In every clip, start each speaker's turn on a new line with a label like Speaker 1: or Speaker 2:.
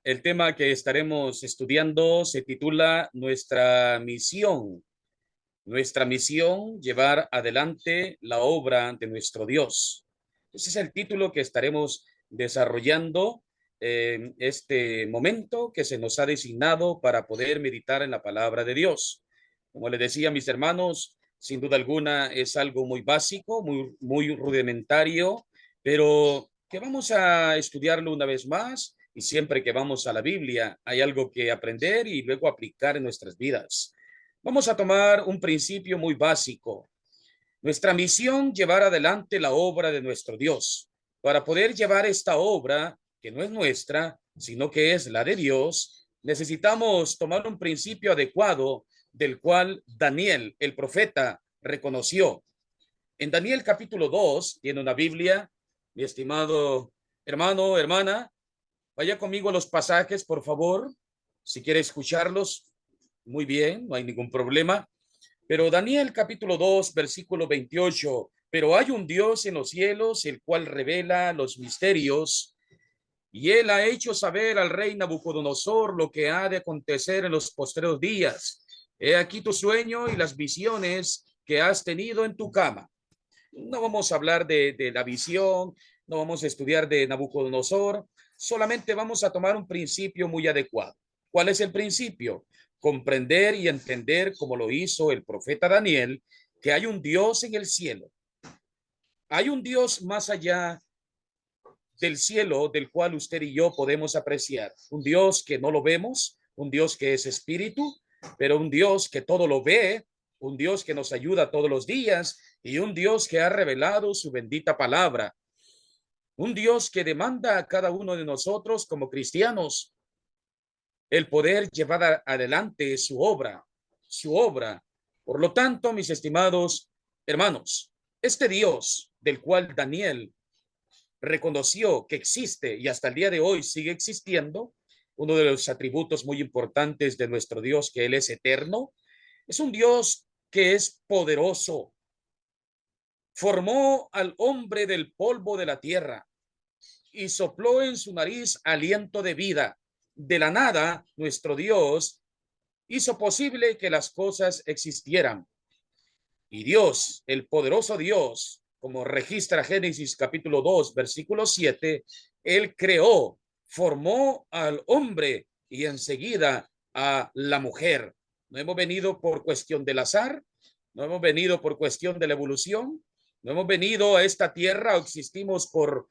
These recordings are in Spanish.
Speaker 1: El tema que estaremos estudiando se titula Nuestra misión. Nuestra misión, llevar adelante la obra de nuestro Dios. Ese es el título que estaremos desarrollando en este momento que se nos ha designado para poder meditar en la palabra de Dios. Como les decía, mis hermanos, sin duda alguna es algo muy básico, muy rudimentario, pero que vamos a estudiarlo una vez más y siempre que vamos a la Biblia hay algo que aprender y luego aplicar en nuestras vidas. Vamos a tomar un principio muy básico. Nuestra misión, llevar adelante la obra de nuestro Dios. Para poder llevar esta obra, que no es nuestra, sino que es la de Dios, necesitamos tomar un principio adecuado del cual Daniel, el profeta, reconoció. En Daniel capítulo 2, tiene una Biblia, mi estimado hermano, hermana, vaya conmigo a los pasajes, por favor, si quiere escucharlos. Muy bien, no hay ningún problema. Pero Daniel capítulo 2 versículo 28, pero hay un Dios en los cielos, el cual revela los misterios, y él ha hecho saber al rey Nabucodonosor lo que ha de acontecer en los postreros días. He aquí tu sueño y las visiones que has tenido en tu cama. No vamos a hablar de la visión, no vamos a estudiar de Nabucodonosor, solamente vamos a tomar un principio muy adecuado. ¿Cuál es el principio? Comprender y entender, como lo hizo el profeta Daniel, que hay un Dios en el cielo. Hay un Dios más allá del cielo del cual usted y yo podemos apreciar. Un Dios que no lo vemos, un Dios que es espíritu, pero un Dios que todo lo ve, un Dios que nos ayuda todos los días y un Dios que ha revelado su bendita palabra. Un Dios que demanda a cada uno de nosotros como cristianos el poder llevar adelante su obra, su obra. Por lo tanto, mis estimados hermanos, este Dios del cual Daniel reconoció que existe y hasta el día de hoy sigue existiendo, uno de los atributos muy importantes de nuestro Dios, que Él es eterno, es un Dios que es poderoso. Formó al hombre del polvo de la tierra y sopló en su nariz aliento de vida. De la nada, nuestro Dios hizo posible que las cosas existieran. Y Dios, el poderoso Dios, como registra Génesis capítulo 2, versículo 7, Él creó, formó al hombre y enseguida a la mujer. No hemos venido por cuestión del azar, no hemos venido por cuestión de la evolución, no hemos venido a esta tierra o existimos por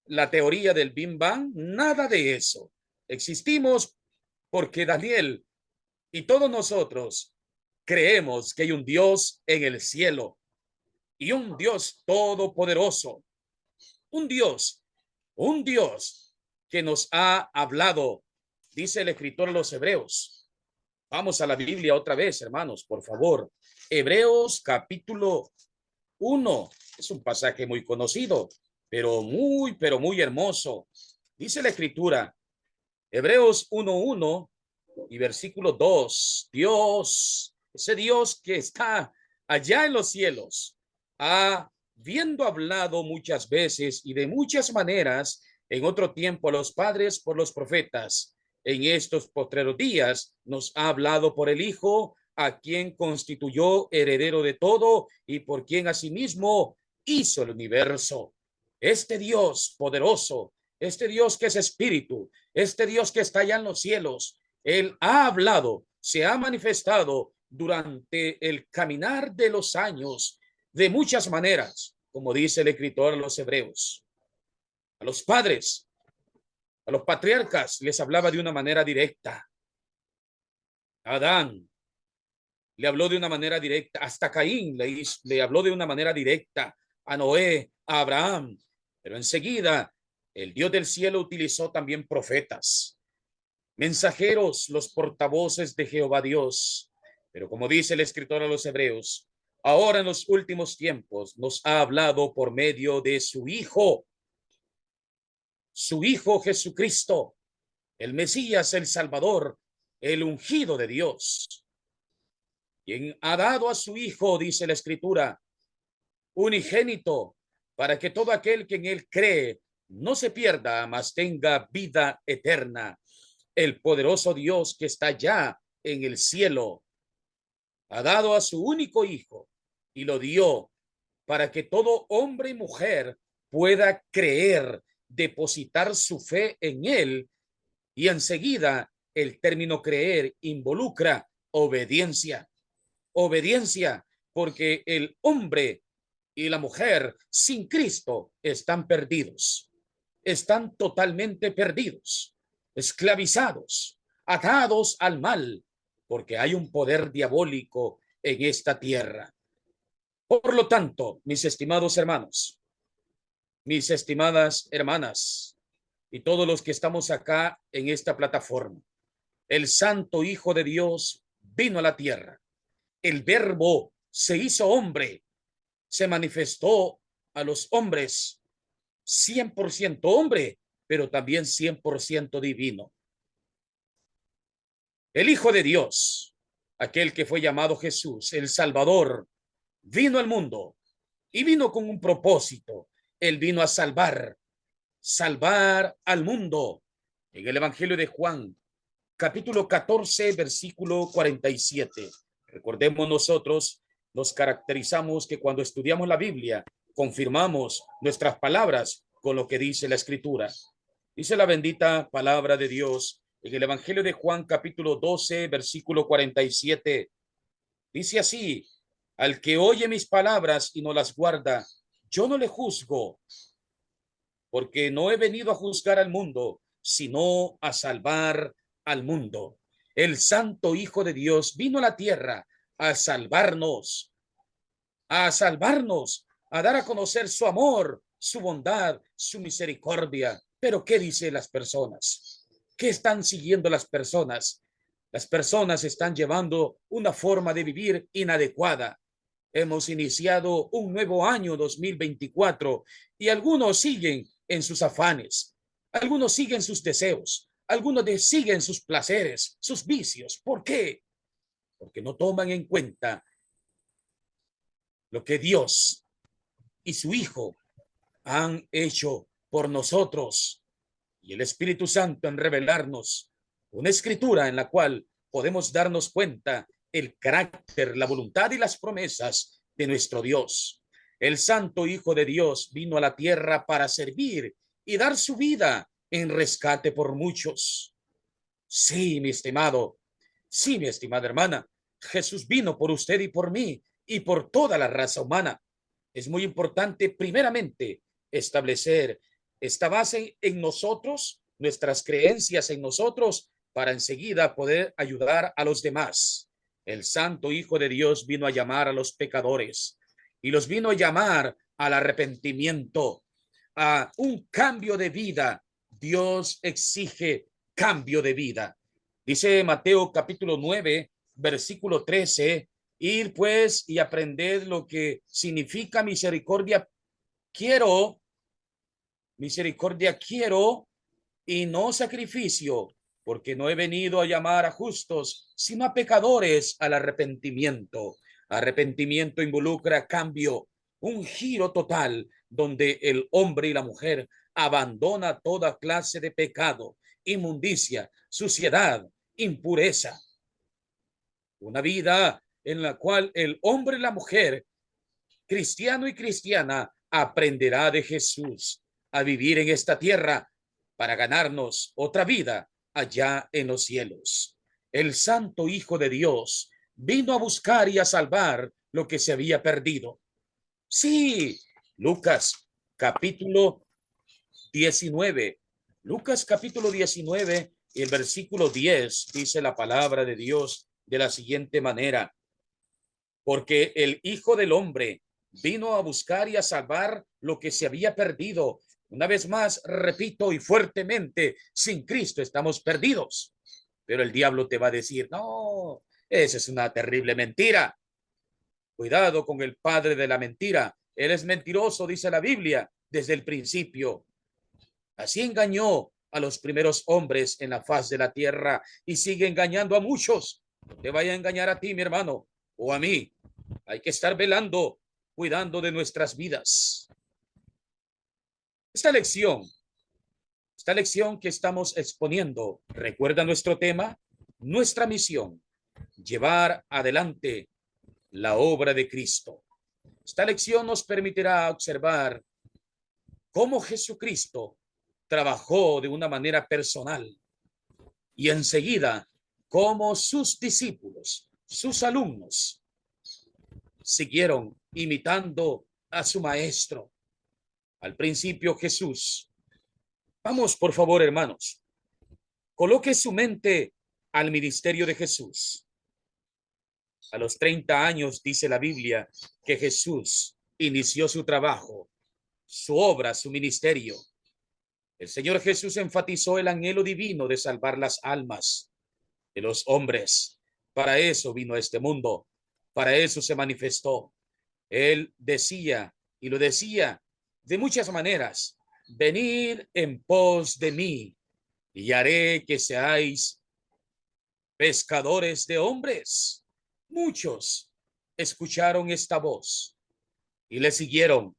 Speaker 1: la teoría del Big Bang, nada de eso. Existimos porque Daniel y todos nosotros creemos que hay un Dios en el cielo y un Dios todopoderoso, un Dios, un Dios que nos ha hablado, dice el escritor de los Hebreos. Vamos a la Biblia otra vez, hermanos, por favor. Hebreos capítulo 1, es un pasaje muy conocido, pero muy hermoso. Dice la escritura, Hebreos 1:1 y versículo 2, Dios, ese Dios que está allá en los cielos, habiendo hablado muchas veces y de muchas maneras en otro tiempo a los padres por los profetas, en estos postreros días nos ha hablado por el Hijo, a quien constituyó heredero de todo y por quien asimismo hizo el universo. Este Dios poderoso, este Dios que es espíritu, este Dios que está allá en los cielos, Él ha hablado, se ha manifestado durante el caminar de los años de muchas maneras, como dice el escritor a los Hebreos. A los padres, a los patriarcas les hablaba de una manera directa. A Adán le habló de una manera directa, hasta Caín le habló de una manera directa, a Noé, a Abraham, pero enseguida el Dios del cielo utilizó también profetas, mensajeros, los portavoces de Jehová Dios. Pero como dice el escritor a los Hebreos, ahora en los últimos tiempos nos ha hablado por medio de su Hijo Jesucristo, el Mesías, el Salvador, el ungido de Dios, quien ha dado a su Hijo, dice la escritura, unigénito, para que todo aquel que en él cree no se pierda, mas tenga vida eterna. El poderoso Dios que está ya en el cielo ha dado a su único hijo y lo dio para que todo hombre y mujer pueda creer, depositar su fe en él, y enseguida el término creer involucra obediencia. Obediencia, porque el hombre y la mujer sin Cristo están perdidos, están totalmente perdidos, esclavizados, atados al mal, porque hay un poder diabólico en esta tierra. Por lo tanto, mis estimados hermanos, mis estimadas hermanas y todos los que estamos acá en esta plataforma, el Santo Hijo de Dios vino a la tierra. El Verbo se hizo hombre, se manifestó a los hombres, 100% hombre, pero también 100% divino. El Hijo de Dios, aquel que fue llamado Jesús, el Salvador, vino al mundo y vino con un propósito. Él vino a salvar al mundo. En el Evangelio de Juan, capítulo 14, versículo 47. Recordemos, nosotros nos caracterizamos que cuando estudiamos la Biblia, confirmamos nuestras palabras con lo que dice la Escritura. Dice la bendita palabra de Dios en el Evangelio de Juan, capítulo 12, versículo 47. Dice así: al que oye mis palabras y no las guarda, yo no le juzgo, porque no he venido a juzgar al mundo, sino a salvar al mundo. El Santo Hijo de Dios vino a la tierra a salvarnos, a dar a conocer su amor, su bondad, su misericordia. Pero ¿qué dicen las personas? ¿Qué están siguiendo las personas? Las personas están llevando una forma de vivir inadecuada. Hemos iniciado un nuevo año 2024 y algunos siguen en sus afanes, algunos siguen sus deseos, algunos siguen sus placeres, sus vicios. ¿Por qué? Porque no toman en cuenta lo que Dios y su Hijo han hecho por nosotros, y el Espíritu Santo en revelarnos una escritura en la cual podemos darnos cuenta el carácter, la voluntad y las promesas de nuestro Dios. El Santo Hijo de Dios vino a la tierra para servir y dar su vida en rescate por muchos. Sí, mi estimado, sí, mi estimada hermana, Jesús vino por usted y por mí y por toda la raza humana. Es muy importante, primeramente, establecer esta base en nosotros, nuestras creencias en nosotros, para enseguida poder ayudar a los demás. El Santo Hijo de Dios vino a llamar a los pecadores y los vino a llamar al arrepentimiento, a un cambio de vida. Dios exige cambio de vida. Dice Mateo capítulo 9, versículo 13: ir pues y aprender lo que significa misericordia quiero, y no sacrificio, porque no he venido a llamar a justos, sino a pecadores al arrepentimiento. Arrepentimiento involucra cambio, un giro total, donde el hombre y la mujer abandona toda clase de pecado, inmundicia, suciedad, impureza. Una vida en la cual el hombre y la mujer, cristiano y cristiana, aprenderá de Jesús a vivir en esta tierra para ganarnos otra vida allá en los cielos. El Santo Hijo de Dios vino a buscar y a salvar lo que se había perdido. Sí, Lucas capítulo 19. Lucas capítulo 19 y el versículo 10 dice la palabra de Dios de la siguiente manera: porque el Hijo del Hombre vino a buscar y a salvar lo que se había perdido. Una vez más, repito y fuertemente, sin Cristo estamos perdidos. Pero el diablo te va a decir: no, esa es una terrible mentira. Cuidado con el padre de la mentira. Él es mentiroso, dice la Biblia, desde el principio. Así engañó a los primeros hombres en la faz de la tierra y sigue engañando a muchos. No te vaya a engañar a ti, mi hermano, o a mí. Hay que estar velando, cuidando de nuestras vidas. Esta lección Esta lección que estamos exponiendo recuerda nuestro tema, nuestra misión, llevar adelante la obra de Cristo. Esta lección nos permitirá observar cómo Jesucristo trabajó de una manera personal y enseguida cómo sus discípulos, sus alumnos, siguieron imitando a su maestro. Al principio Jesús. Vamos, por favor, hermanos, coloque su mente al ministerio de Jesús. A los 30 años dice la Biblia que Jesús inició su trabajo, su obra, su ministerio. El Señor Jesús enfatizó el anhelo divino de salvar las almas de los hombres. Para eso vino a este mundo, para eso se manifestó. Él decía, y lo decía de muchas maneras, venid en pos de mí y haré que seáis pescadores de hombres. Muchos escucharon esta voz y le siguieron.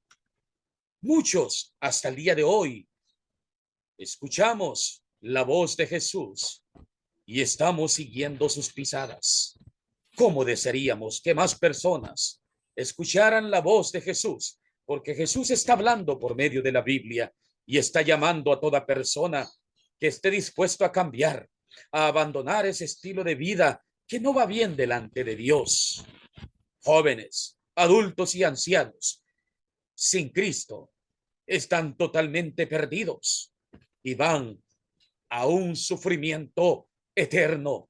Speaker 1: Muchos hasta el día de hoy escuchamos la voz de Jesús y estamos siguiendo sus pisadas. ¿Cómo desearíamos que más personas escucharan la voz de Jesús? Porque Jesús está hablando por medio de la Biblia y está llamando a toda persona que esté dispuesto a cambiar, a abandonar ese estilo de vida que no va bien delante de Dios. Jóvenes, adultos y ancianos, sin Cristo, están totalmente perdidos y van a un sufrimiento eterno.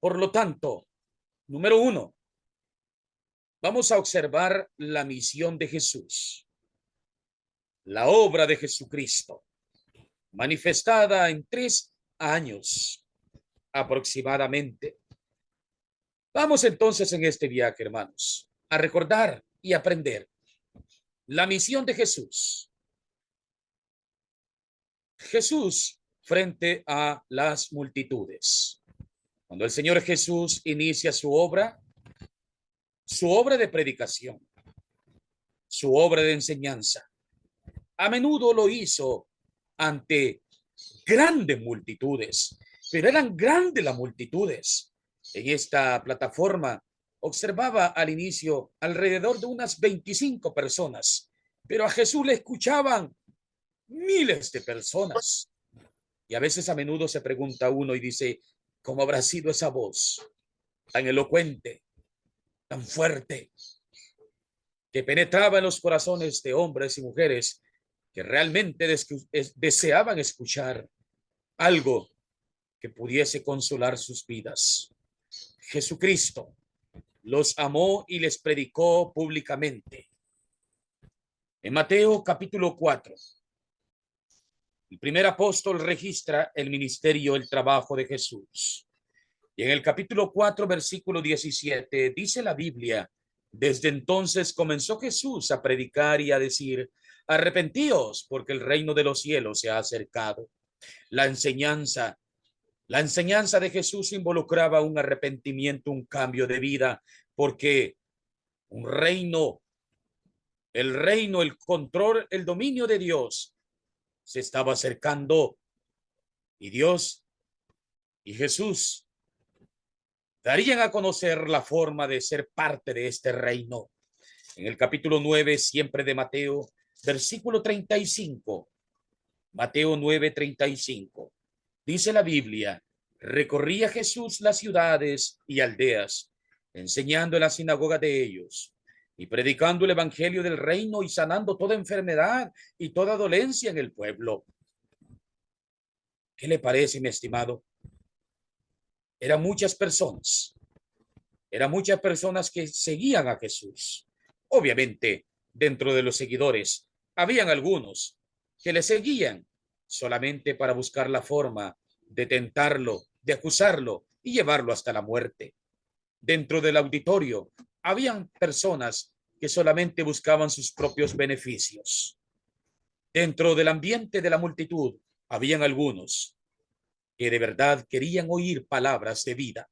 Speaker 1: Por lo tanto, número 1, vamos a observar la misión de Jesús, la obra de Jesucristo, manifestada en 3 años aproximadamente. Vamos entonces en este viaje, hermanos, a recordar y aprender la misión de Jesús. Jesús frente a las multitudes. Cuando el Señor Jesús inicia su obra de predicación, su obra de enseñanza, a menudo lo hizo ante grandes multitudes, pero eran grandes las multitudes. En esta plataforma observaba al inicio alrededor de unas 25 personas, pero a Jesús le escuchaban miles de personas. Y a veces a menudo se pregunta uno y dice, ¿cómo habrá sido esa voz tan elocuente, tan fuerte, que penetraba en los corazones de hombres y mujeres que realmente deseaban escuchar algo que pudiese consolar sus vidas? Jesucristo los amó y les predicó públicamente. En Mateo capítulo 4, el primer apóstol registra el ministerio, el trabajo de Jesús. Y en el capítulo 4, versículo 17, dice la Biblia, desde entonces comenzó Jesús a predicar y a decir, arrepentíos porque el reino de los cielos se ha acercado. La enseñanza de Jesús involucraba un arrepentimiento, un cambio de vida, porque un reino, el control, el dominio de Dios se estaba acercando y Dios y Jesús darían a conocer la forma de ser parte de este reino. En el capítulo 9, siempre de Mateo, versículo 35, Mateo 9:35, dice la Biblia, recorría Jesús las ciudades y aldeas, enseñando en la sinagoga de ellos y predicando el evangelio del reino y sanando toda enfermedad y toda dolencia en el pueblo. ¿Qué le parece, mi estimado? Eran muchas personas que seguían a Jesús. Obviamente, dentro de los seguidores, habían algunos que le seguían solamente para buscar la forma de tentarlo, de acusarlo y llevarlo hasta la muerte. Dentro del auditorio, habían personas que solamente buscaban sus propios beneficios. Dentro del ambiente de la multitud, habían algunos que de verdad querían oír palabras de vida,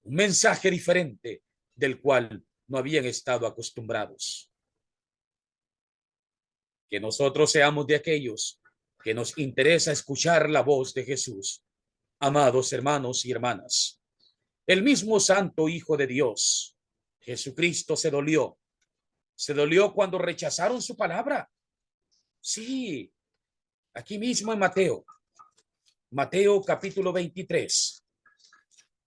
Speaker 1: un mensaje diferente del cual no habían estado acostumbrados. Que nosotros seamos de aquellos que nos interesa escuchar la voz de Jesús. Amados hermanos y hermanas, el mismo Santo Hijo de Dios, Jesucristo, se dolió. Se dolió cuando rechazaron su palabra. Sí, aquí mismo en Mateo. Mateo capítulo 23.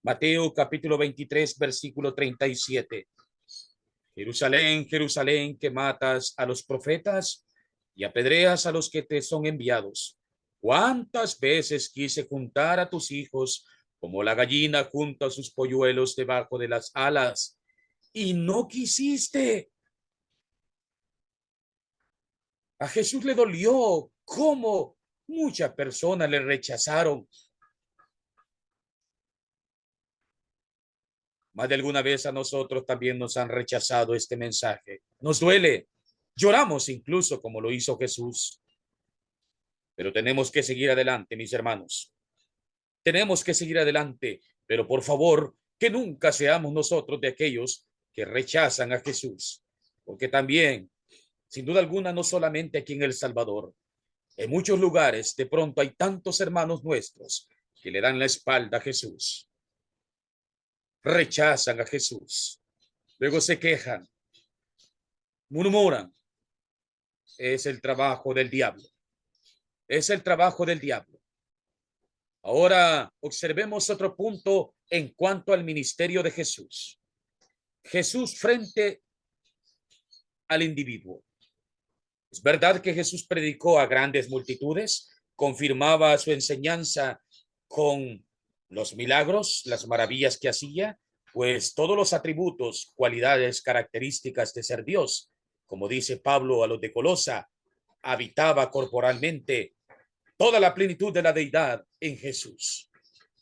Speaker 1: Mateo capítulo 23, versículo 37. Jerusalén, Jerusalén, que matas a los profetas y apedreas a los que te son enviados. ¿Cuántas veces quise juntar a tus hijos como la gallina junta sus polluelos debajo de las alas? Y no quisiste. A Jesús le dolió cómo muchas personas le rechazaron. Más de alguna vez a nosotros también nos han rechazado este mensaje. Nos duele. Lloramos incluso como lo hizo Jesús. Pero tenemos que seguir adelante, mis hermanos. Tenemos que seguir adelante. Pero por favor, que nunca seamos nosotros de aquellos que rechazan a Jesús. Porque también, sin duda alguna, no solamente aquí en El Salvador, en muchos lugares de pronto hay tantos hermanos nuestros que le dan la espalda a Jesús. Rechazan a Jesús. Luego se quejan, murmuran. Es el trabajo del diablo. Es el trabajo del diablo. Ahora observemos otro punto en cuanto al ministerio de Jesús. Jesús frente al individuo. Es verdad que Jesús predicó a grandes multitudes, confirmaba su enseñanza con los milagros, las maravillas que hacía, pues todos los atributos, cualidades, características de ser Dios, como dice Pablo a los de Colosa, habitaba corporalmente toda la plenitud de la deidad en Jesús.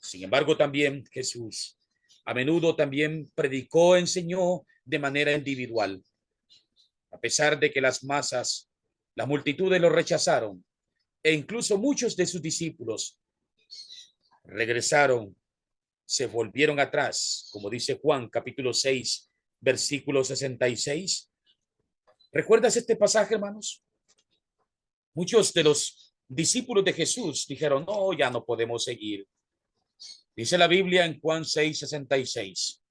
Speaker 1: Sin embargo, también Jesús a menudo también predicó, enseñó de manera individual. A pesar de que las masas, las multitudes lo rechazaron, e incluso muchos de sus discípulos regresaron, se volvieron atrás, como dice Juan capítulo 6, versículo 66. ¿Recuerdas este pasaje, hermanos? Muchos de los discípulos de Jesús dijeron, no, ya no podemos seguir. Dice la Biblia en Juan 6, 66.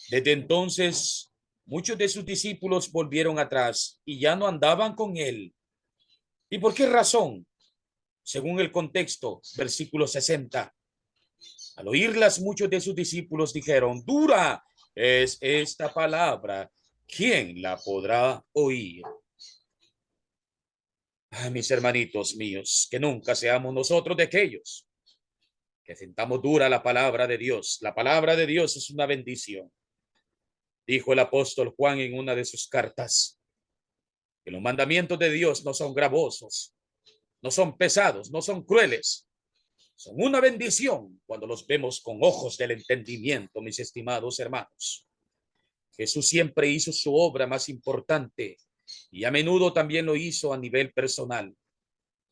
Speaker 1: Desde entonces, muchos de sus discípulos volvieron atrás y ya no andaban con él. ¿Y por qué razón? Según el contexto, versículo 60. Al oírlas, muchos de sus discípulos dijeron, dura es esta palabra, ¿quién la podrá oír? Mis hermanitos míos, que nunca seamos nosotros de aquellos que sentamos dura la palabra de Dios. La palabra de Dios es una bendición. Dijo el apóstol Juan en una de sus cartas, que los mandamientos de Dios no son gravosos, no son pesados, no son crueles. Son una bendición cuando los vemos con ojos del entendimiento, mis estimados hermanos. Jesús siempre hizo su obra más importante y a menudo también lo hizo a nivel personal.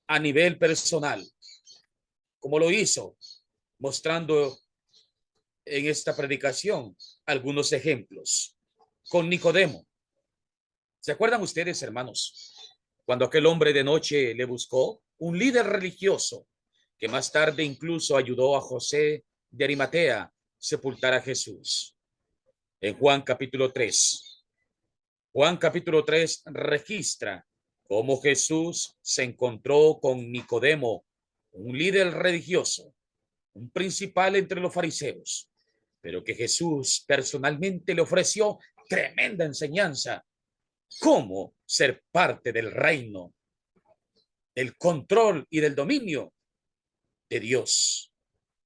Speaker 1: A nivel personal, como lo hizo, mostrando en esta predicación algunos ejemplos con Nicodemo. ¿Se acuerdan ustedes, hermanos, cuando aquel hombre de noche le buscó? Un líder religioso que más tarde incluso ayudó a José de Arimatea a sepultar a Jesús. En Juan capítulo 3. Juan capítulo 3 registra cómo Jesús se encontró con Nicodemo, un líder religioso, un principal entre los fariseos, pero que Jesús personalmente le ofreció tremenda enseñanza. ¿Cómo ser parte del reino, del control y del dominio de Dios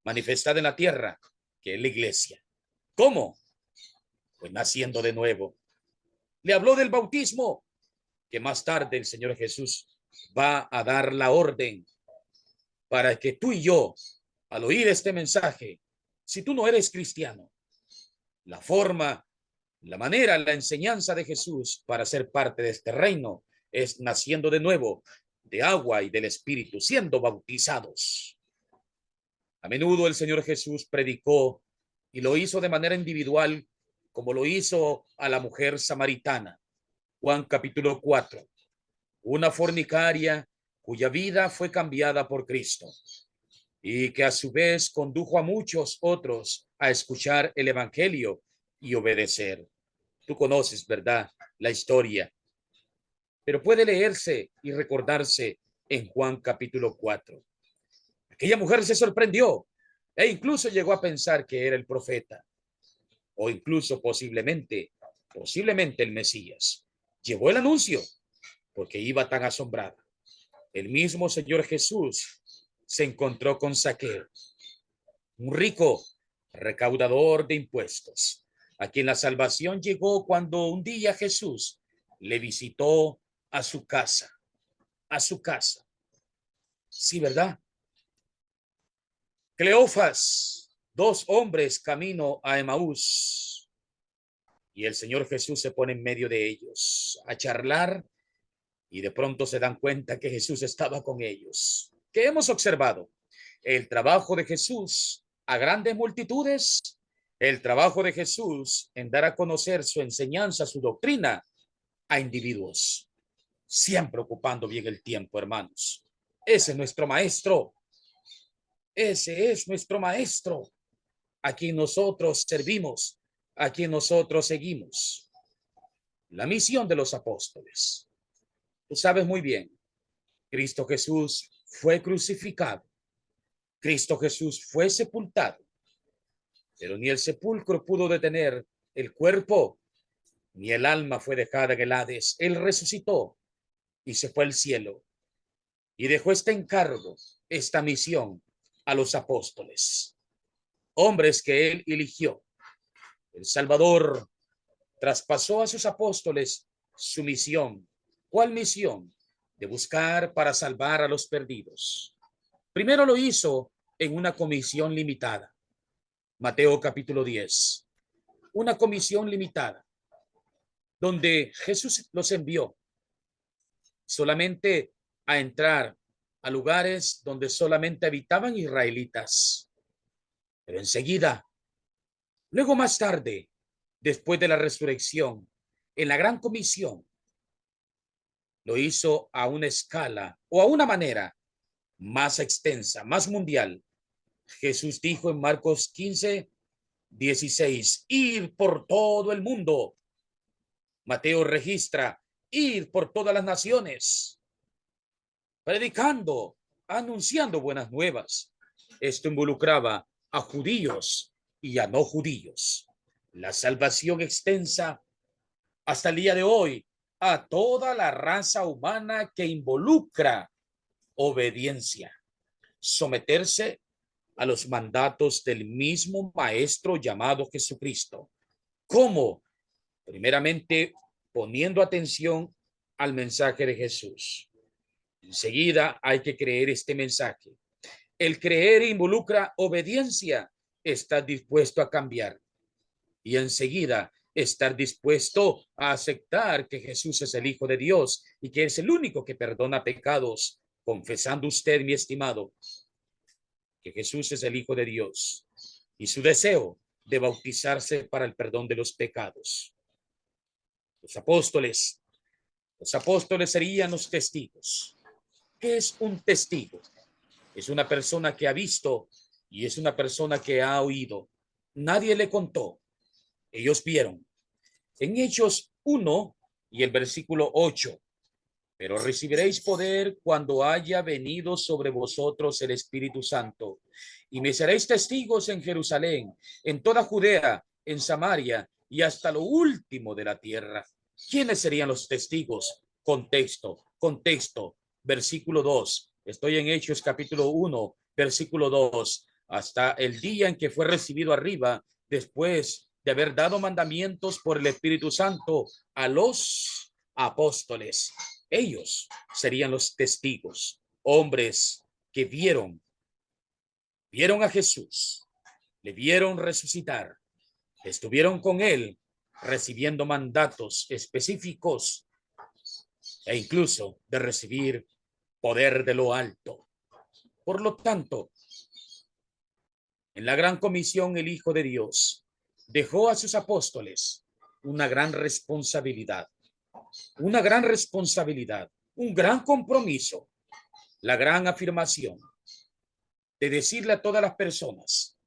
Speaker 1: manifestada en la tierra, que es la iglesia? ¿Cómo? Pues naciendo de nuevo. Le habló del bautismo, que más tarde el Señor Jesús va a dar la orden para que tú y yo, al oír este mensaje, si tú no eres cristiano, la forma, la manera, la enseñanza de Jesús para ser parte de este reino es naciendo de nuevo de agua y del Espíritu, siendo bautizados. A menudo el Señor Jesús predicó y lo hizo de manera individual, como lo hizo a la mujer samaritana. Juan capítulo 4. una fornicaria cuya vida fue cambiada por Cristo y que a su vez condujo a muchos otros a escuchar el evangelio y obedecer. Tú conoces, ¿verdad?, la historia, pero puede leerse y recordarse en Juan capítulo 4. Aquella mujer se sorprendió e incluso llegó a pensar que era el profeta o incluso posiblemente el Mesías. Llevó el anuncio porque iba tan asombrada. El mismo Señor Jesús se encontró con Zaqueo, un rico recaudador de impuestos, a quien la salvación llegó cuando un día Jesús le visitó a su casa, a su casa. Sí, ¿verdad? Cleofas, dos hombres camino a Emaús, y el Señor Jesús se pone en medio de ellos a charlar y de pronto se dan cuenta que Jesús estaba con ellos. ¿Qué hemos observado? El trabajo de Jesús a grandes multitudes, el trabajo de Jesús en dar a conocer su enseñanza, su doctrina a individuos, siempre ocupando bien el tiempo, hermanos. Ese es nuestro maestro, ese es nuestro maestro, a quien nosotros servimos, a quien nosotros seguimos. La misión de los apóstoles. Tú sabes muy bien, Cristo Jesús fue crucificado, Cristo Jesús fue sepultado, pero ni el sepulcro pudo detener el cuerpo, ni el alma fue dejada en el Hades. Él resucitó y se fue al cielo y dejó este encargo, esta misión a los apóstoles, hombres que él eligió. El Salvador traspasó a sus apóstoles su misión. ¿Cuál misión? De buscar para salvar a los perdidos. Primero lo hizo en una comisión limitada. Mateo capítulo 10. Una comisión limitada, donde Jesús los envió solamente a entrar a lugares donde solamente habitaban israelitas. Pero enseguida, luego más tarde, después de la resurrección, en la gran comisión, lo hizo a una escala o a una manera más extensa, más mundial. Jesús dijo en Marcos 15:16, ir por todo el mundo. Mateo registra, ir por todas las naciones, predicando, anunciando buenas nuevas. Esto involucraba a judíos y a no judíos. La salvación extensa hasta el día de hoy a toda la raza humana que involucra obediencia, someterse a los mandatos del mismo Maestro llamado Jesucristo. ¿Cómo? Primeramente, poniendo atención al mensaje de Jesús. Enseguida hay que creer este mensaje. El creer involucra obediencia, estar dispuesto a cambiar. Y enseguida estar dispuesto a aceptar que Jesús es el Hijo de Dios y que es el único que perdona pecados, confesando usted, mi estimado, que Jesús es el Hijo de Dios y su deseo de bautizarse para el perdón de los pecados. Los apóstoles serían los testigos. ¿Qué es un testigo? Es una persona que ha visto y es una persona que ha oído. Nadie le contó. Ellos vieron. En Hechos 1 y el versículo 8. Pero recibiréis poder cuando haya venido sobre vosotros el Espíritu Santo. Y me seréis testigos en Jerusalén, en toda Judea, en Samaria y hasta lo último de la tierra. ¿Quiénes serían los testigos? Contexto. Versículo 2. Estoy en Hechos capítulo 1, versículo 2. Hasta el día en que fue recibido arriba, después de haber dado mandamientos por el Espíritu Santo a los apóstoles. Ellos serían los testigos, hombres que vieron a Jesús, le vieron resucitar, estuvieron con él recibiendo mandatos específicos e incluso de recibir poder de lo alto. Por lo tanto, en la gran comisión el Hijo de Dios dejó a sus apóstoles una gran responsabilidad, un gran compromiso, la gran afirmación de decirle a todas las personas,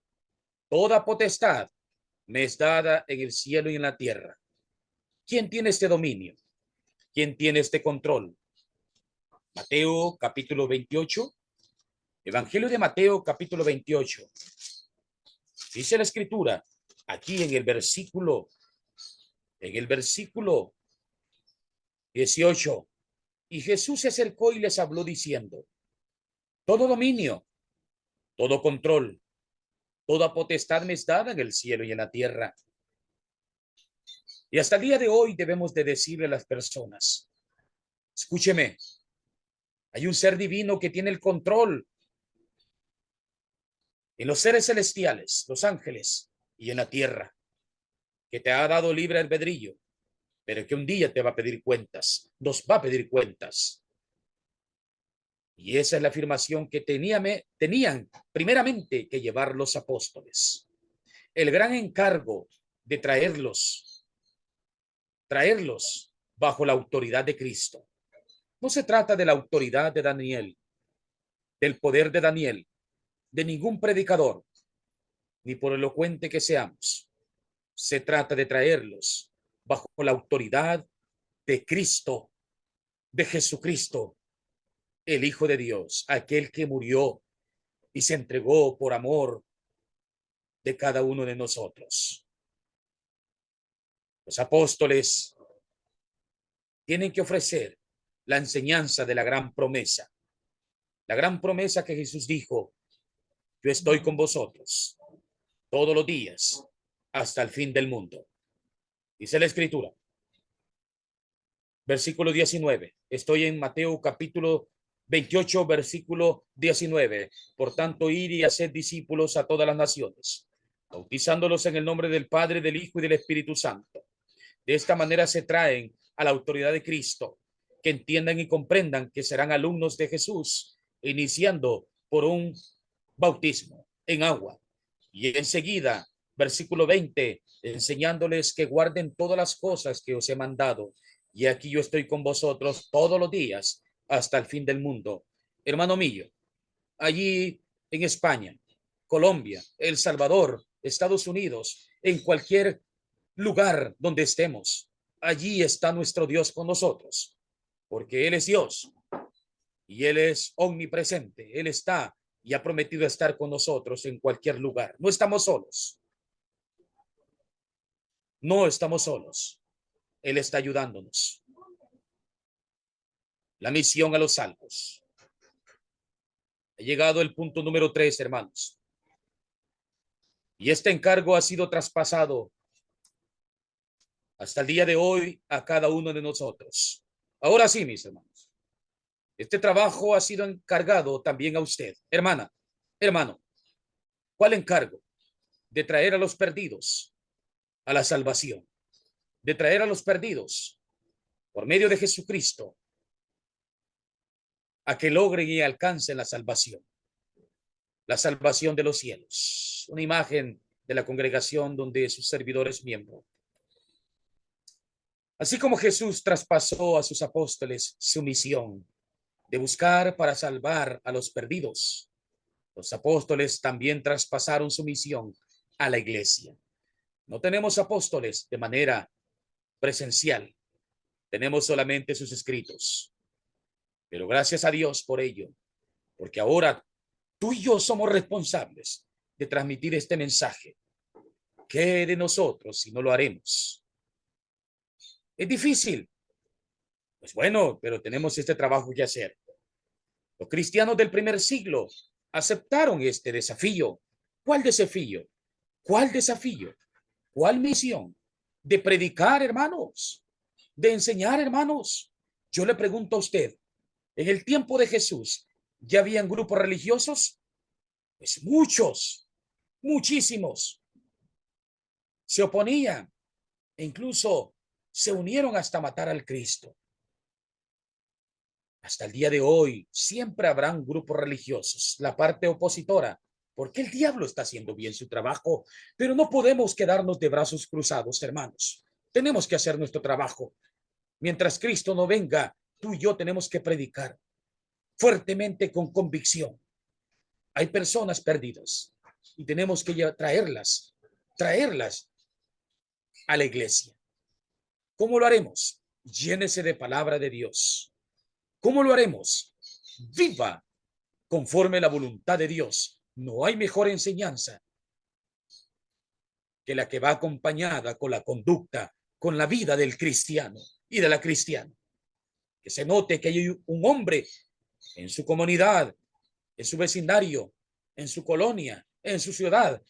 Speaker 1: toda potestad me es dada en el cielo y en la tierra. ¿Quién tiene este dominio? ¿Quién tiene este control? Mateo capítulo 28, Evangelio de Mateo capítulo 28. Dice la escritura, aquí en el versículo 18, y Jesús se acercó y les habló diciendo, todo dominio, todo control, toda potestad me es dada en el cielo y en la tierra. Y hasta el día de hoy debemos de decirle a las personas, escúcheme, hay un ser divino que tiene el control en los seres celestiales, los ángeles, y en la tierra, que te ha dado libre albedrío, pero que un día te va a pedir cuentas, nos va a pedir cuentas. Y esa es la afirmación que tenían primeramente que llevar los apóstoles. El gran encargo de traerlos bajo la autoridad de Cristo. No se trata de la autoridad de Daniel, del poder de Daniel, de ningún predicador, ni por elocuente que seamos. Se trata de traerlos bajo la autoridad de Cristo, de Jesucristo, el Hijo de Dios, aquel que murió y se entregó por amor de cada uno de nosotros. Los apóstoles tienen que ofrecer la enseñanza de la gran promesa que Jesús dijo, yo estoy con vosotros todos los días hasta el fin del mundo. Dice la escritura, versículo 19, estoy en Mateo capítulo 28, versículo 19. Por tanto, ir y hacer discípulos a todas las naciones, bautizándolos en el nombre del Padre, del Hijo y del Espíritu Santo. De esta manera se traen a la autoridad de Cristo, que entiendan y comprendan que serán alumnos de Jesús, iniciando por un bautismo en agua. Y enseguida, versículo 20, enseñándoles que guarden todas las cosas que os he mandado. Y aquí yo estoy con vosotros todos los días hasta el fin del mundo. Hermano mío, allí en España, Colombia, El Salvador, Estados Unidos, en cualquier lugar donde estemos, allí está nuestro Dios con nosotros, porque Él es Dios y Él es omnipresente. Él está y ha prometido estar con nosotros en cualquier lugar. No estamos solos. No estamos solos. Él está ayudándonos. La misión a los salvos. Ha llegado el punto número 3, hermanos. Y este encargo ha sido traspasado hasta el día de hoy a cada uno de nosotros. Ahora sí, mis hermanos. Este trabajo ha sido encargado también a usted. Hermana, hermano, ¿cuál encargo? De traer a los perdidos a la salvación. De traer a los perdidos por medio de Jesucristo a que logren y alcancen la salvación de los cielos. Una imagen de la congregación donde su servidor es miembro. Así como Jesús traspasó a sus apóstoles su misión de buscar para salvar a los perdidos, los apóstoles también traspasaron su misión a la iglesia. No tenemos apóstoles de manera presencial, tenemos solamente sus escritos. Pero gracias a Dios por ello, porque ahora tú y yo somos responsables de transmitir este mensaje. ¿Qué de nosotros si no lo haremos? Es difícil. Pues bueno, pero tenemos este trabajo que hacer. Los cristianos del primer siglo aceptaron este desafío. ¿Cuál desafío? ¿Cuál desafío? ¿Cuál misión? De predicar, hermanos, de enseñar, hermanos. Yo le pregunto a usted, en el tiempo de Jesús, ¿ya habían grupos religiosos? Pues muchos, muchísimos. Se oponían e incluso se unieron hasta matar al Cristo. Hasta el día de hoy siempre habrán grupos religiosos, la parte opositora, porque el diablo está haciendo bien su trabajo, pero no podemos quedarnos de brazos cruzados, hermanos. Tenemos que hacer nuestro trabajo. Mientras Cristo no venga, tú y yo tenemos que predicar fuertemente con convicción. Hay personas perdidas y tenemos que traerlas a la iglesia. ¿Cómo lo haremos? Llénese de palabra de Dios. ¿Cómo lo haremos? Viva conforme la voluntad de Dios. No hay mejor enseñanza que la que va acompañada con la conducta, con la vida del cristiano y de la cristiana. Que se note que hay un hombre en su comunidad, en su vecindario, en su colonia, en su ciudad,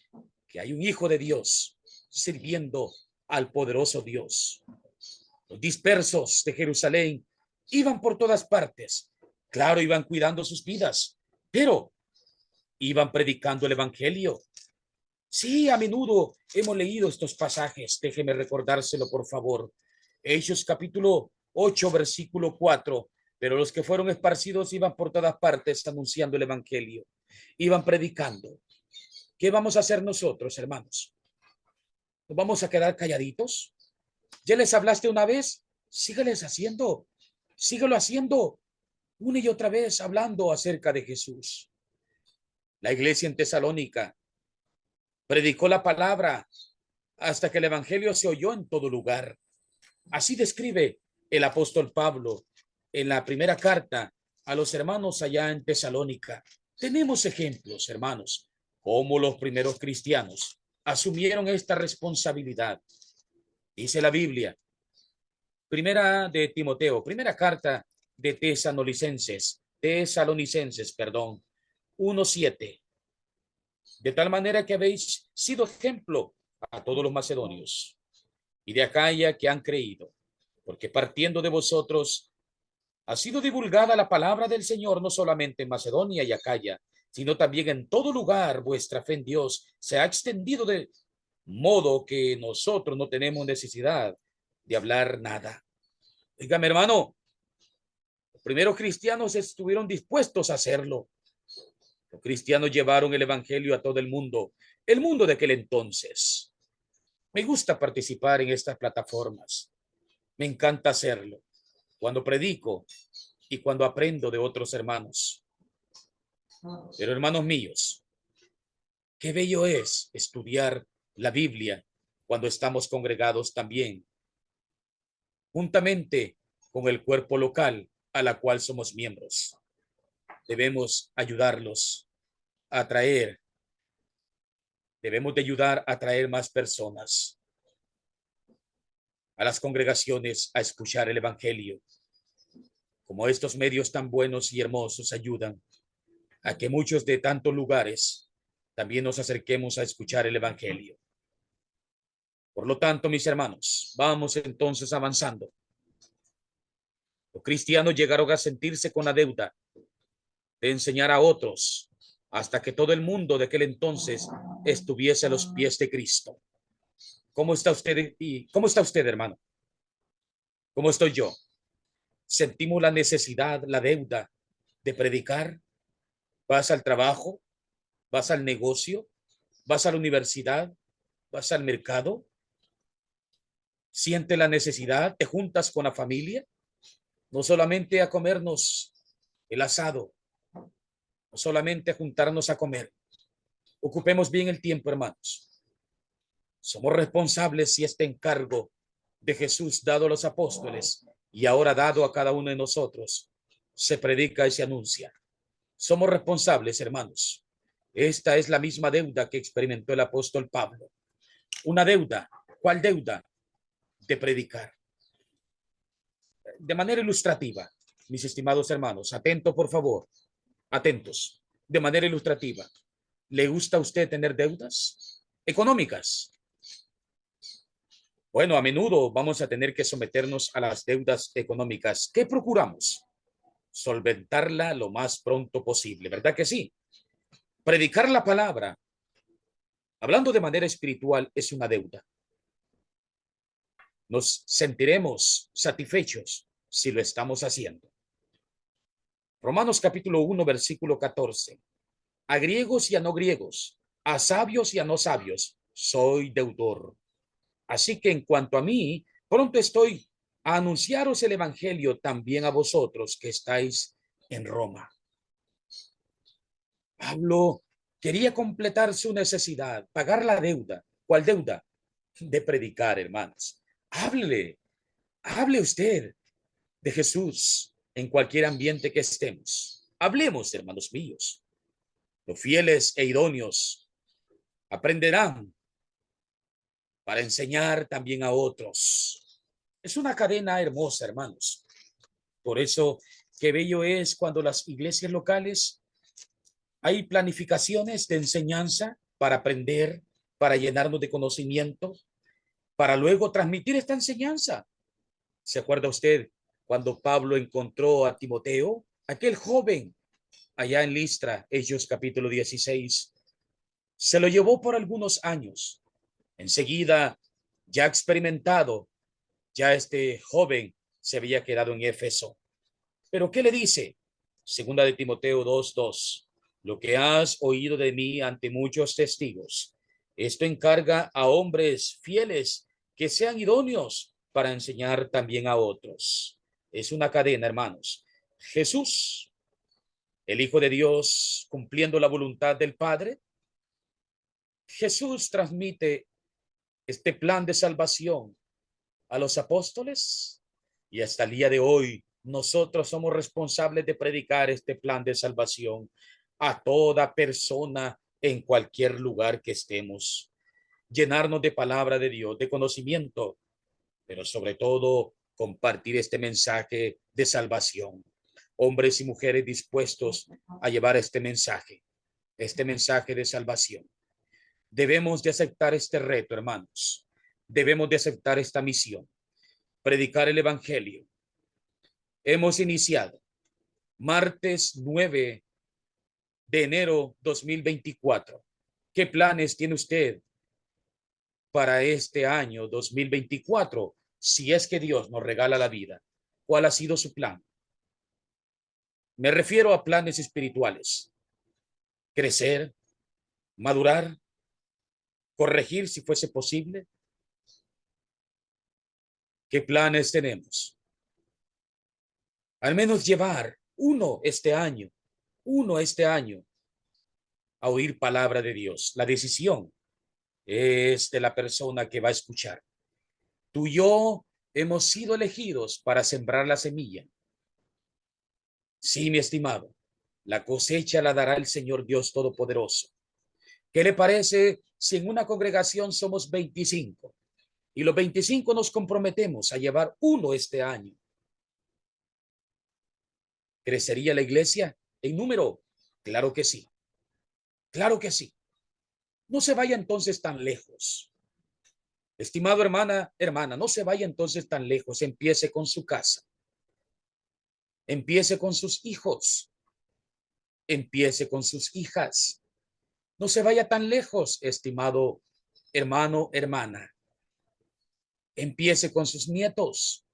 Speaker 1: que hay un hijo de Dios sirviendo al poderoso Dios. Los dispersos de Jerusalén iban por todas partes. Claro, iban cuidando sus vidas, pero iban predicando el evangelio. Sí, a menudo hemos leído estos pasajes. Déjeme recordárselo, por favor. Hechos capítulo 8, versículo 4. Pero los que fueron esparcidos iban por todas partes anunciando el evangelio. Iban predicando. ¿Qué vamos a hacer nosotros, hermanos? ¿Nos vamos a quedar calladitos? ¿Ya les hablaste una vez? Sígueles haciendo. Síguelo haciendo. Una y otra vez hablando acerca de Jesús. La iglesia en Tesalónica predicó la palabra hasta que el evangelio se oyó en todo lugar. Así describe el apóstol Pablo en la primera carta a los hermanos allá en Tesalónica. Tenemos ejemplos, hermanos, cómo los primeros cristianos asumieron esta responsabilidad. Dice la Biblia, primera de Timoteo, primera carta de Tesalonicenses, 1:7. De tal manera que habéis sido ejemplo a todos los macedonios y de Acaya que han creído, porque partiendo de vosotros ha sido divulgada la palabra del Señor no solamente en Macedonia y Acaya, sino también en todo lugar. Vuestra fe en Dios se ha extendido de modo que nosotros no tenemos necesidad de hablar nada. Dígame, hermano, los primeros cristianos estuvieron dispuestos a hacerlo. Los cristianos llevaron el evangelio a todo el mundo de aquel entonces. Me gusta participar en estas plataformas. Me encanta hacerlo cuando predico y cuando aprendo de otros hermanos. Pero hermanos míos, qué bello es estudiar la Biblia cuando estamos congregados también, juntamente con el cuerpo local a la cual somos miembros. Debemos ayudarlos a traer, debemos de ayudar a traer más personas a las congregaciones a escuchar el evangelio. Como estos medios tan buenos y hermosos ayudan a que muchos de tantos lugares también nos acerquemos a escuchar el evangelio. Por lo tanto, mis hermanos, vamos entonces avanzando. Los cristianos llegaron a sentirse con la deuda de enseñar a otros hasta que todo el mundo de aquel entonces estuviese a los pies de Cristo. ¿Cómo está usted? ¿Y cómo está usted, hermano? ¿Cómo estoy yo? Sentimos la necesidad, la deuda de predicar. Vas al trabajo, vas al negocio, vas a la universidad, vas al mercado. Siente la necesidad, te juntas con la familia, no solamente a comernos el asado, no solamente a juntarnos a comer. Ocupemos bien el tiempo, hermanos. Somos responsables si este encargo de Jesús dado a los apóstoles y ahora dado a cada uno de nosotros se predica y se anuncia. Somos responsables, hermanos. Esta es la misma deuda que experimentó el apóstol Pablo. Una deuda. ¿Cuál deuda? De predicar. De manera ilustrativa, mis estimados hermanos, atento por favor, atentos. De manera ilustrativa, ¿le gusta a usted tener deudas económicas? Bueno, a menudo vamos a tener que someternos a las deudas económicas. ¿Qué procuramos? Solventarla lo más pronto posible, ¿verdad que sí? Predicar la palabra, hablando de manera espiritual, es una deuda. Nos sentiremos satisfechos si lo estamos haciendo. Romanos capítulo 1, versículo 14. A griegos y a no griegos, a sabios y a no sabios, soy deudor. Así que en cuanto a mí, pronto estoy a anunciaros el evangelio también a vosotros que estáis en Roma. Pablo quería completar su necesidad, pagar la deuda. ¿Cuál deuda? De predicar, hermanos. Hable usted de Jesús en cualquier ambiente que estemos. Hablemos, hermanos míos. Los fieles e idóneos aprenderán para enseñar también a otros. Es una cadena hermosa, hermanos. Por eso, qué bello es cuando las iglesias locales hay planificaciones de enseñanza para aprender, para llenarnos de conocimiento, para luego transmitir esta enseñanza. ¿Se acuerda usted cuando Pablo encontró a Timoteo, aquel joven allá en Listra, Hechos capítulo 16? Se lo llevó por algunos años. Enseguida, ya experimentado, ya este joven se había quedado en Éfeso. Pero ¿qué le dice? Segunda de Timoteo 2:2. Lo que has oído de mí ante muchos testigos, esto encarga a hombres fieles que sean idóneos para enseñar también a otros. Es una cadena, hermanos. Jesús, el Hijo de Dios, cumpliendo la voluntad del Padre, Jesús transmite este plan de salvación a los apóstoles y hasta el día de hoy nosotros somos responsables de predicar este plan de salvación a toda persona en cualquier lugar que estemos. Llenarnos de palabra de Dios, de conocimiento, pero sobre todo compartir este mensaje de salvación. Hombres y mujeres dispuestos a llevar este mensaje de salvación. Debemos de aceptar este reto, hermanos. Debemos de aceptar esta misión, predicar el evangelio. Hemos iniciado martes 9 de enero 2024. ¿Qué planes tiene usted para este año 2024? Si es que Dios nos regala la vida, ¿cuál ha sido su plan? Me refiero a planes espirituales. Crecer, madurar, corregir si fuese posible. ¿Qué planes tenemos? Al menos llevar uno este año a oír palabra de Dios. La decisión es de la persona que va a escuchar. Tú y yo hemos sido elegidos para sembrar la semilla. Sí, mi estimado, la cosecha la dará el Señor Dios Todopoderoso. ¿Qué le parece si en una congregación somos 25 y los 25 nos comprometemos a llevar uno este año? ¿Crecería la iglesia en número? Claro que sí, claro que sí. No se vaya entonces tan lejos. Estimado hermana, no se vaya entonces tan lejos. Empiece con su casa. Empiece con sus hijos. Empiece con sus hijas. No se vaya tan lejos, estimado hermano, hermana. Empiece con sus nietos,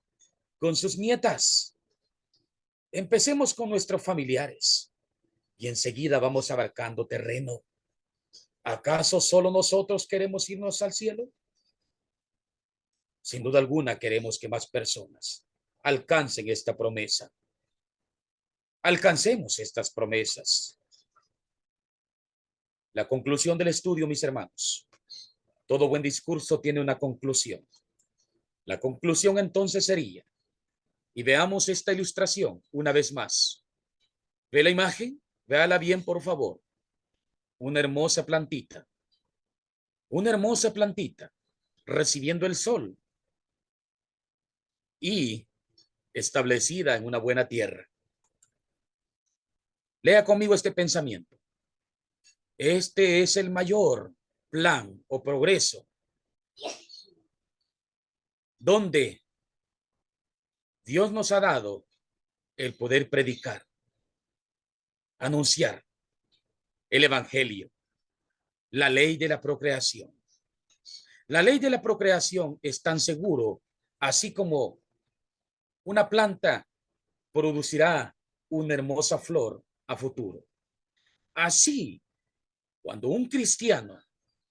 Speaker 1: con sus nietas. Empecemos con nuestros familiares y enseguida vamos abarcando terreno. ¿Acaso solo nosotros queremos irnos al cielo? Sin duda alguna queremos que más personas alcancen esta promesa. Alcancemos estas promesas. La conclusión del estudio, mis hermanos. Todo buen discurso tiene una conclusión. La conclusión entonces sería, y veamos esta ilustración una vez más. ¿Ve la imagen? Véala bien, por favor. Una hermosa plantita recibiendo el sol y establecida en una buena tierra. Lea conmigo este pensamiento. Este es el mayor plan o progreso donde Dios nos ha dado el poder predicar, anunciar el evangelio, la ley de la procreación. La ley de la procreación es tan seguro, así como una planta producirá una hermosa flor a futuro. Así, cuando un cristiano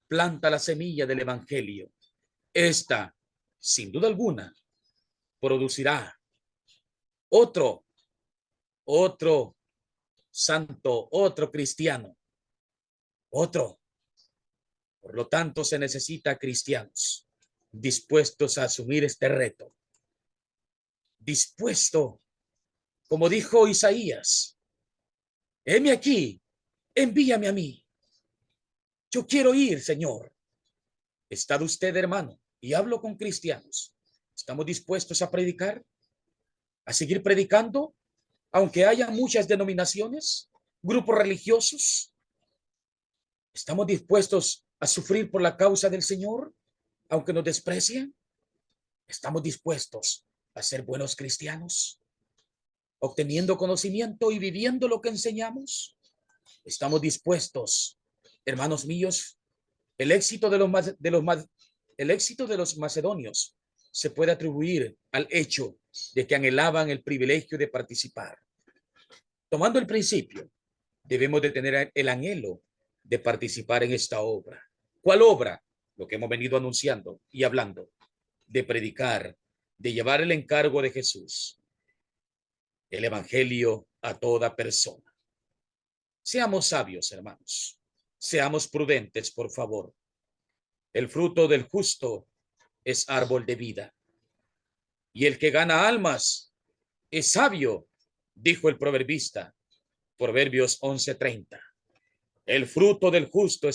Speaker 1: planta la semilla del evangelio, esta, sin duda alguna, producirá otro santo, otro cristiano, otro. Por lo tanto, se necesita cristianos dispuestos a asumir este reto, dispuesto, como dijo Isaías, heme aquí, envíame a mí. Yo quiero ir, Señor. ¿Está usted, hermano? Y hablo con cristianos. ¿Estamos dispuestos a predicar? ¿A seguir predicando? Aunque haya muchas denominaciones, grupos religiosos. ¿Estamos dispuestos a sufrir por la causa del Señor, aunque nos desprecien? ¿Estamos dispuestos a ser buenos cristianos, obteniendo conocimiento y viviendo lo que enseñamos? ¿Estamos dispuestos, hermanos míos? El éxito de los macedonios se puede atribuir al hecho de que anhelaban el privilegio de participar. Tomando el principio, debemos de tener el anhelo de participar en esta obra. ¿Cuál obra? Lo que hemos venido anunciando y hablando, de predicar, de llevar el encargo de Jesús, el evangelio a toda persona. Seamos sabios, hermanos. Seamos prudentes, por favor. El fruto del justo es árbol de vida. Y el que gana almas es sabio, dijo el proverbista, Proverbios 11:30. El fruto del justo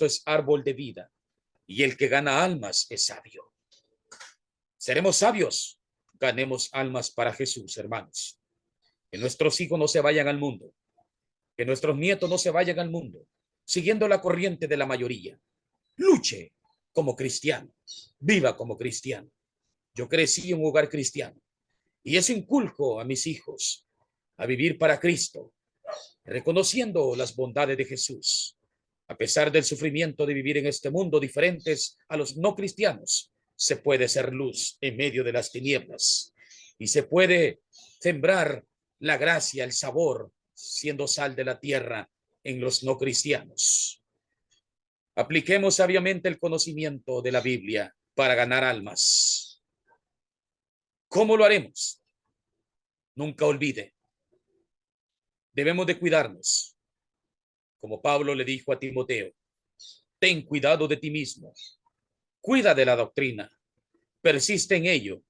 Speaker 1: es árbol de vida, y el que gana almas es sabio. Seremos sabios, ganemos almas para Jesús, hermanos. Que nuestros hijos no se vayan al mundo, que nuestros nietos no se vayan al mundo, siguiendo la corriente de la mayoría. Luche como cristiano, viva como cristiano. Yo crecí en un hogar cristiano y eso inculco a mis hijos a vivir para Cristo, reconociendo las bondades de Jesús. A pesar del sufrimiento de vivir en este mundo diferentes a los no cristianos, se puede ser luz en medio de las tinieblas y se puede sembrar la gracia, el sabor, siendo sal de la tierra en los no cristianos. Apliquemos sabiamente el conocimiento de la Biblia para ganar almas. ¿Cómo lo haremos? Nunca olvide. Debemos de cuidarnos. Como Pablo le dijo a Timoteo, ten cuidado de ti mismo. Cuida de la doctrina. Persiste en ello,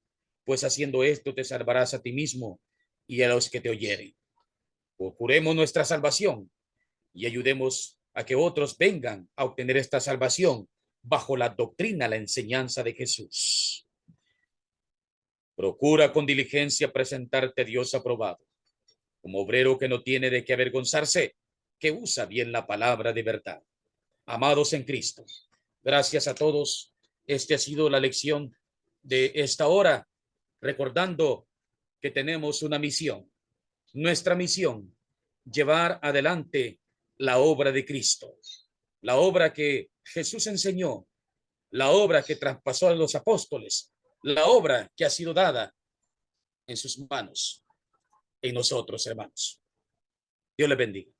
Speaker 1: pues haciendo esto te salvarás a ti mismo y a los que te oyeren. Procuremos nuestra salvación y ayudemos a que otros vengan a obtener esta salvación bajo la doctrina, la enseñanza de Jesús. Procura con diligencia presentarte a Dios aprobado, como obrero que no tiene de qué avergonzarse, que usa bien la palabra de verdad. Amados en Cristo, gracias a todos. Esta ha sido la lección de esta hora, recordando que tenemos una misión. Nuestra misión, llevar adelante la obra de Cristo, la obra que Jesús enseñó, la obra que traspasó a los apóstoles, la obra que ha sido dada en sus manos, en nosotros, hermanos. Dios les bendiga.